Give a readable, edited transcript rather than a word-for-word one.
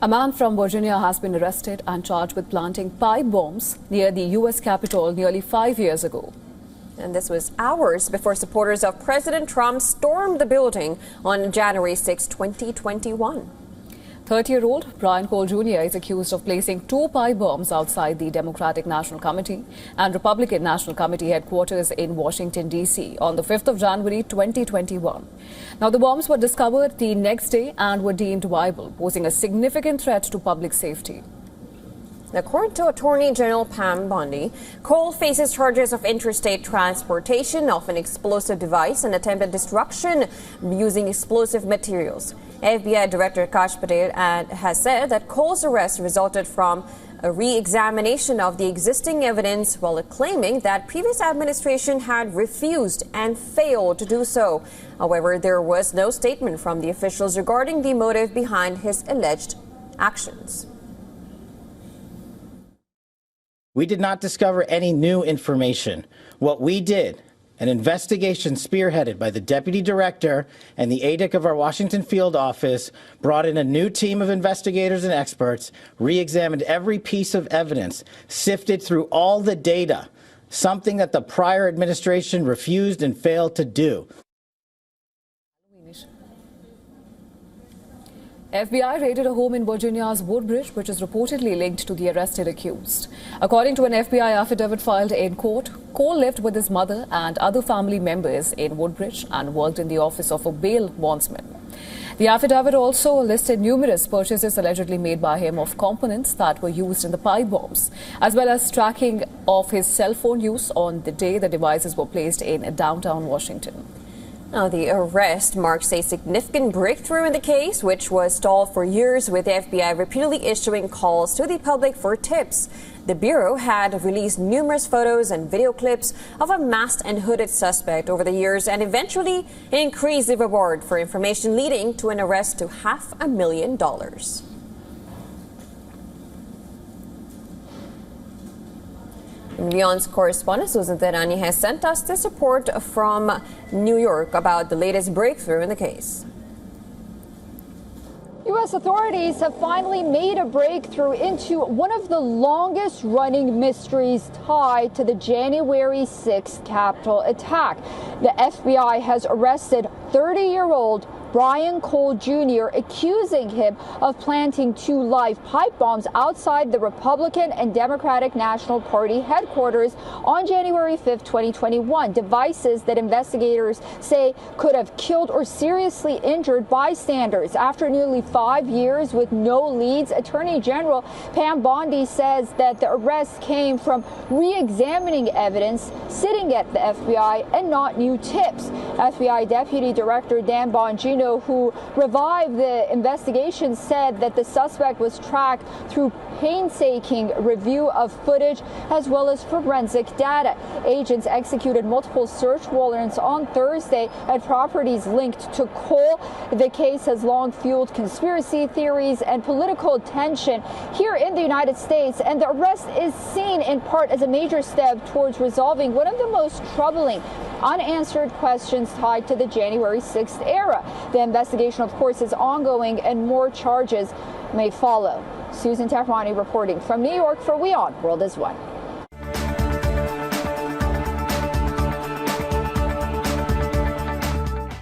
A man from Virginia has been arrested and charged with planting pipe bombs near the U.S. Capitol nearly 5 years ago. And this was hours before supporters of President Trump stormed the building on January 6, 2021. 30-year-old Brian Cole Jr. is accused of placing 2 pipe bombs outside the Democratic National Committee and Republican National Committee headquarters in Washington, D.C. on the 5th of January 2021. Now, the bombs were discovered the next day and were deemed viable, posing a significant threat to public safety. According to Attorney General Pam Bondi, Cole faces charges of interstate transportation of an explosive device and attempted destruction using explosive materials. FBI Director Kash Patel has said that Cole's arrest resulted from a re-examination of the existing evidence, while claiming that previous administration had refused and failed to do so. However, there was no statement from the officials regarding the motive behind his alleged actions. We did not discover any new information. What we did, an investigation spearheaded by the deputy director and the ADIC of our Washington field office, brought in a new team of investigators and experts, re-examined every piece of evidence, sifted through all the data, something that the prior administration refused and failed to do. FBI raided a home in Virginia's Woodbridge, which is reportedly linked to the arrested accused. According to an FBI affidavit filed in court, Cole lived with his mother and other family members in Woodbridge and worked in the office of a bail bondsman. The affidavit also listed numerous purchases allegedly made by him of components that were used in the pipe bombs, as well as tracking of his cell phone use on the day the devices were placed in downtown Washington. Now, the arrest marks a significant breakthrough in the case, which was stalled for years, with the FBI repeatedly issuing calls to the public for tips. The Bureau had released numerous photos and video clips of a masked and hooded suspect over the years and eventually increased the reward for information, leading to an arrest to $500,000. WION's correspondent Susan Terani has sent us this report from New York about the latest breakthrough in the case. U.S. authorities have finally made a breakthrough into one of the longest-running mysteries tied to the January 6th Capitol attack. The FBI has arrested 30-year-old Brian Cole Jr., accusing him of planting 2 live pipe bombs outside the Republican and Democratic National Party headquarters on January 5, 2021, devices that investigators say could have killed or seriously injured bystanders. After nearly 5 years with no leads, Attorney General Pam Bondi says that the arrest came from re-examining evidence sitting at the FBI and not new tips. FBI Deputy Director Dan Bongino, who revived the investigation, said that the suspect was tracked through painstaking review of footage as well as forensic data. Agents executed multiple search warrants on Thursday at properties linked to Cole. The case has long fueled conspiracy theories and political tension here in the United States, and the arrest is seen in part as a major step towards resolving one of the most troubling unanswered questions tied to the January 6th era. The investigation, of course, is ongoing and more charges may follow. Susan Terani reporting from New York for WION World is One.